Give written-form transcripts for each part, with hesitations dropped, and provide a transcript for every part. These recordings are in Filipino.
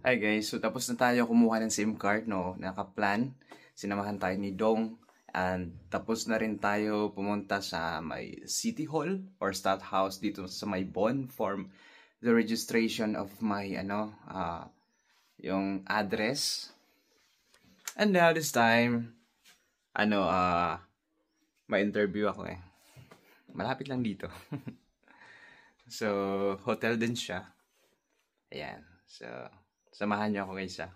Hi guys, so tapos na tayo kumuha ng SIM card, no? Nakaplan. Sinamahan tayo ni Dong. And tapos na rin tayo pumunta sa may City Hall or Stat House dito sa may Bon form the registration of my yung address. And now this time may interview ako eh. Malapit lang dito. So, hotel din siya. Ayan. So, samahan niyo ako guys ha.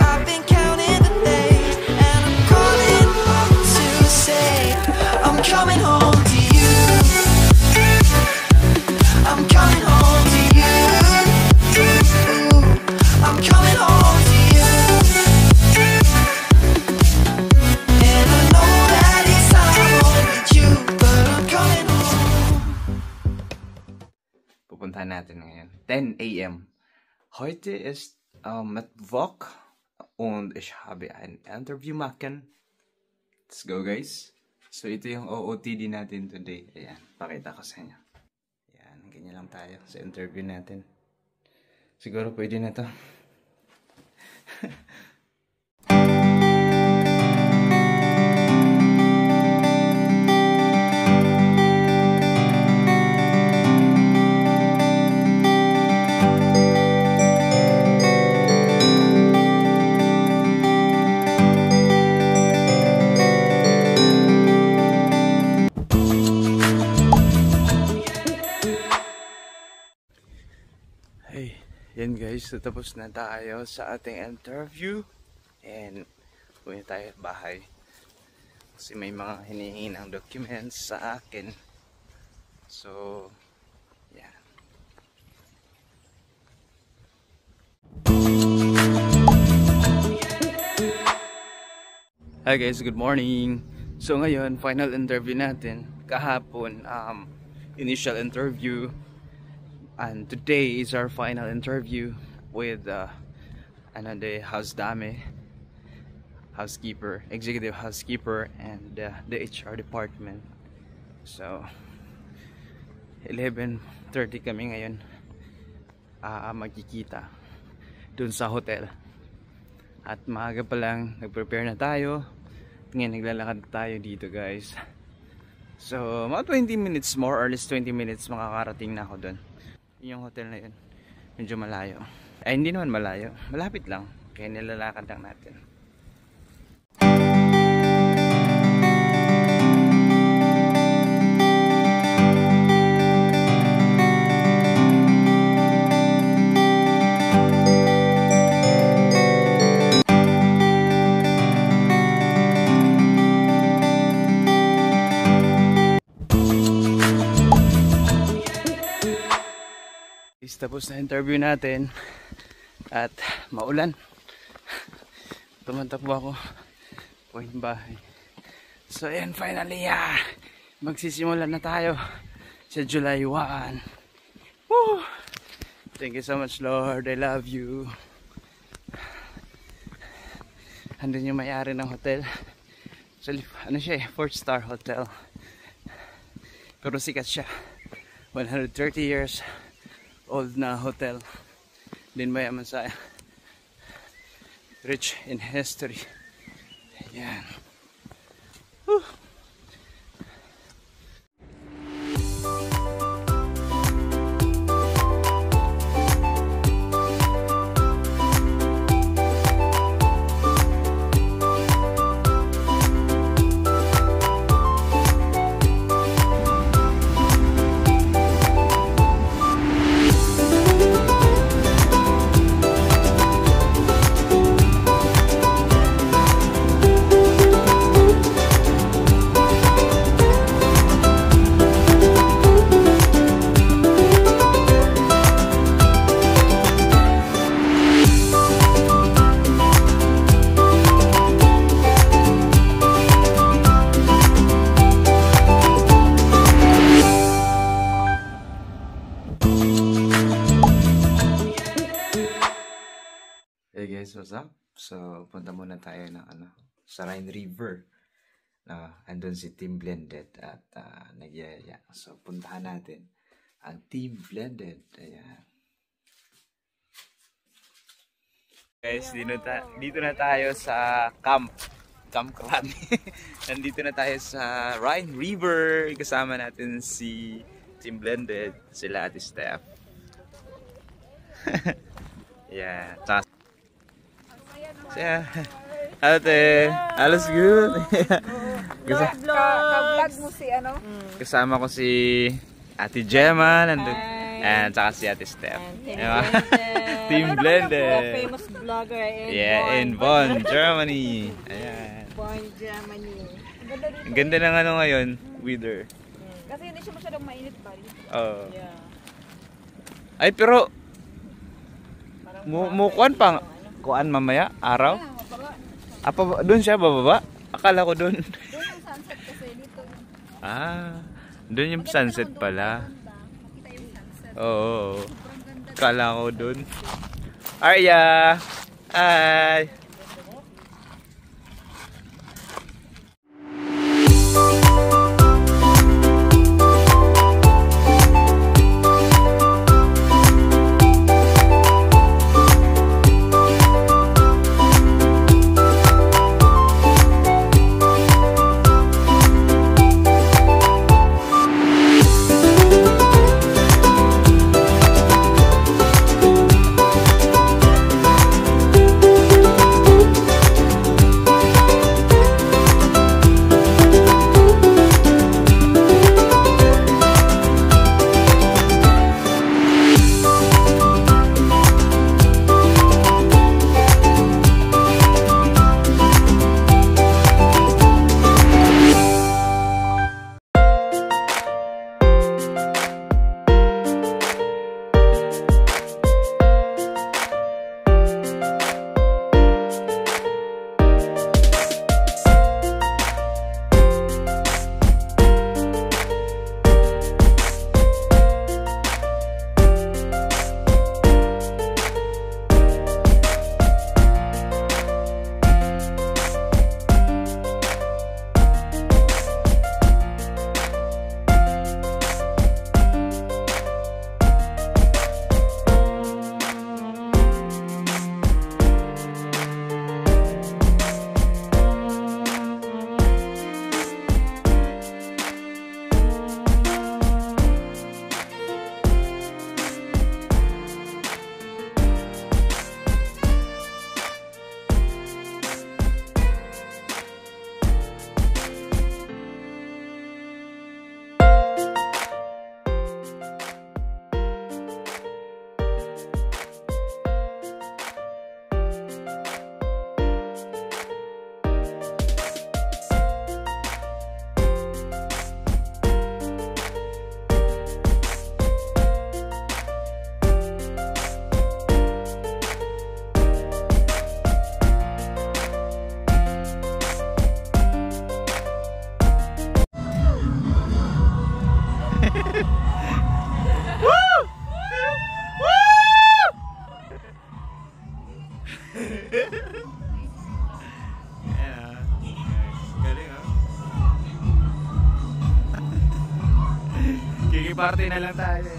I've been counting the days and I'm calling home to say I'm coming home to you. I'm coming home to you. I'm coming home to you. And I know that it's time home with you, but I'm coming home. Pupuntahan natin ngayon. 10 a.m. Heute ist Mittwoch und ich habe ein Interview machen. Let's go guys. So ito yung OOTD natin today. Ayan, pakita ko sa inyo. Ayan, ganyan lang tayo sa interview natin. Siguro pwede na to. Hey, yan guys, tapos na tayo sa ating interview and punya tayo bahay kasi may mga hinihingi ng documents sa akin. So, yeah. Hi guys, good morning. So ngayon, final interview natin. Kahapon, initial interview. And today is our final interview with the house dame, housekeeper, executive housekeeper, and the HR department. So 11:30 kami ngayon magkikita dun sa hotel. At maaga pa lang nag-prepare na tayo. Ngayon naglalakad tayo dito guys. So mga 20 minutes more or less 20 minutes makakarating na ako dun. Yung hotel na yun medyo malayo, ay hindi naman malayo, malapit lang, kaya nilalakad lang natin. Tapos na interview natin at maulan. Tumantakbo ako po yung bahay. So ayan, finally magsisimula na tayo sa July 1. Woo! Thank you so much Lord, I love you. Andun yung may-ari ng hotel. Actually, ano siya 4-star hotel, pero sikat siya. 130 years old na hotel. Din mayaman sa rich in history. Ayan. Whew. Hey guys, what's up? So, punta muna tayo ng sa Rhine River. Andun si Team Blended at nagyaya. So, puntahan natin ang Team Blended. Ayan. Guys, dito na tayo sa Camp Krami. Nandito na tayo sa Rhine River. Kasama natin si Team Blended, sila Ate Steph. Yeah. Ate, alles good? Ka-vlog mo si ano? Kasama ko si Ate Gemma, and saka si Ate Steph. Team Blended. Famous vlogger In Bonn, Germany. Ayan. Bonn, Germany. Ang ganda ng ano ngayon, weather. Kasi hindi siya masyadong mainit pa rin. Oh. Yeah. Ay, pero mukuan pang kuan mamaya araw? Apa doon siya bababa? Akala ko doon. Doon yung sunset kasi dito. Doon yung sunset pala. Makita yung sunset. Oo. Akala ko doon. Arya. Hi. Kikiparte na lang tayo.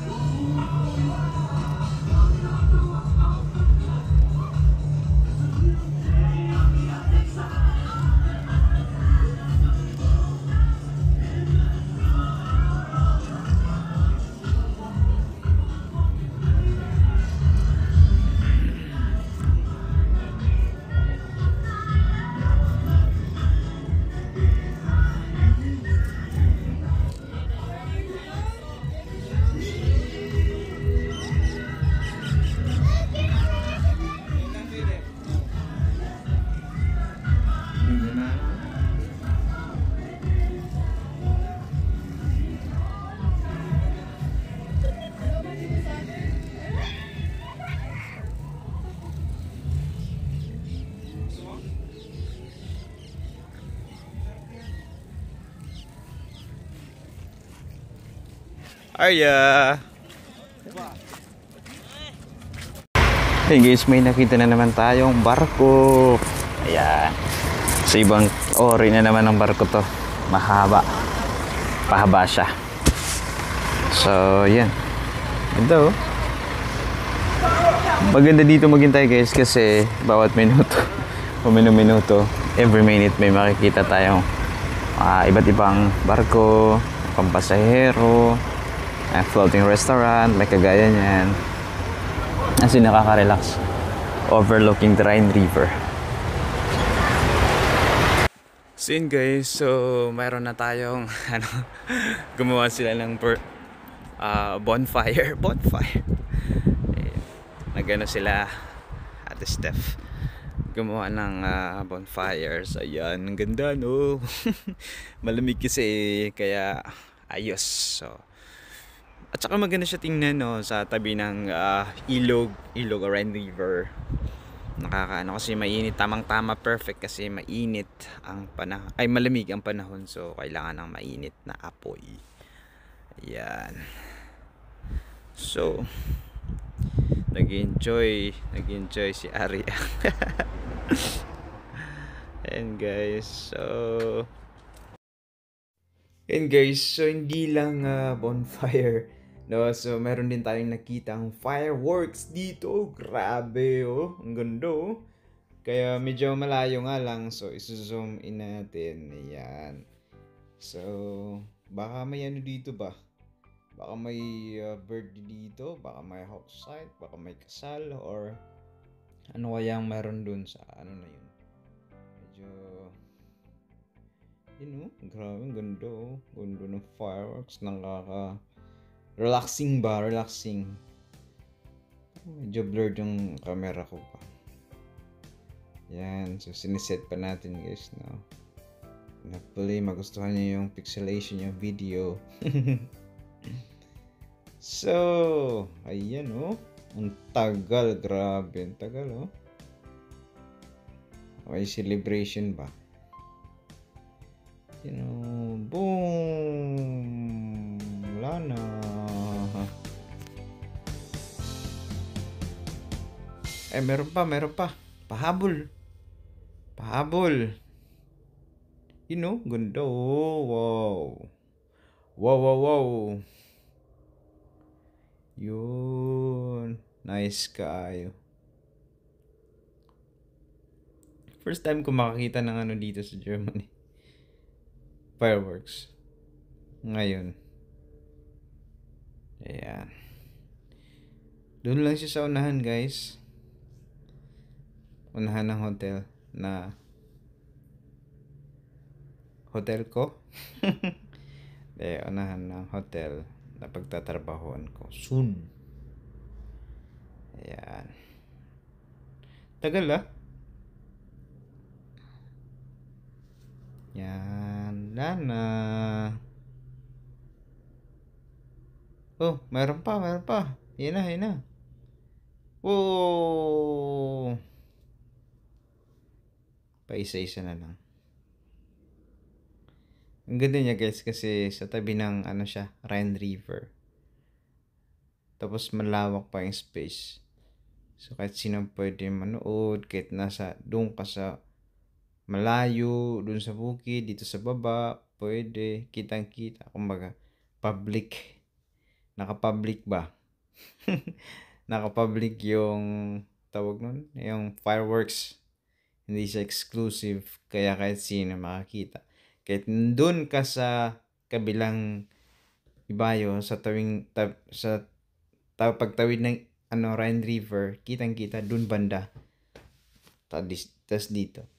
Arya! Hey guys, may nakita na naman tayong barko. Ayan. Sa ibang ori na naman ng barko to. Mahaba. Pahaba siya. So, yan. Ito. Maganda dito maghintay guys kasi bawat minuto o minuto, every minute may makikita tayong iba't ibang barko, pampasahero, floating restaurant, like kagaya niyan. Kasi nakaka-relax, overlooking the Rhine River. So yun guys, so mayroon na tayong gumawa sila ng bonfire. Nagano sila Ate Steph gumawa ng bonfires. Ayan, ang ganda no. Malamig kasi kaya ayos. So at saka maganda siya tingnan no, sa tabi ng ilog o Rhine River. Nakakaano kasi mainit, tamang-tama, perfect kasi mainit ang panahon, ay malamig ang panahon, so kailangan ng mainit na apoy. Ayan. So nag-enjoy si Aria. And guys, so hindi lang bonfire, no? So meron din tayong nakitang fireworks dito. Grabe oh, ang ganda oh. Kaya medyo malayo nga lang, so iso-zoom in natin. Ayan. So baka may ano dito ba? Baka may birthday dito, baka may house site, baka may kasal, or ano kaya ang meron dun sa ano na yun. Medyo, grabe, ang ganda oh. Ganda ng fireworks, relaxing ba? Relaxing. Medyo blurred yung camera ko pa. Yan, so siniset pa natin guys, no? Hopefully magustuhan niyo yung pixelation yung video. So, ayan oh. Ang tagal, grabe. Ang tagal oh. May celebration ba? Boom! Wala na. Meron pa. Pahabol. Ganda oh. Wow. Yun. Nice kaayo. First time ko makakita ng ano dito sa Germany. Fireworks. Ngayon. Ayan. Doon lang siya sa unahan guys. Unahan ng hotel na hotel ko. Unahan ng hotel na pagtatrabahoan ko soon. Ayan. Tagal Yan. Lana. Oh, mayroon pa. Yan na. Oh. Paisa-isa na lang. Ang ganda niya guys kasi sa tabi ng Rhine River. Tapos malawak pa yung space. So kahit sino pwede manood, kahit doon ka sa malayo, doon sa bukid, dito sa baba, pwede, kitang-kita. Kumbaga, public. Naka-public ba? Naka-public yung tawag nun, yung fireworks. Hindi siya exclusive, kaya kahit sino makakita. Kahit doon ka sa kabilang ibayo, sa pagtawid ng Rhine River, kitang-kita doon banda. Tas dito.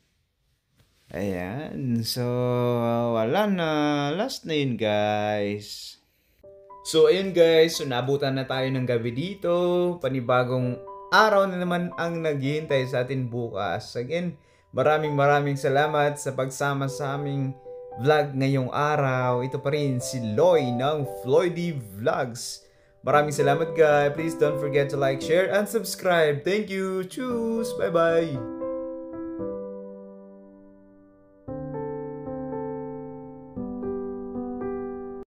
Ayan. So, wala na. Last na yun, guys. So, ayun guys. So, nabutan na tayo ng gabi dito. Panibagong araw na naman ang naghihintay sa atin bukas. Again, maraming salamat sa pagsama sa aming vlog ngayong araw. Ito pa rin si Loy ng Floydy Vlogs. Maraming salamat guys. Please don't forget to like, share, and subscribe. Thank you. Choose. Bye-bye.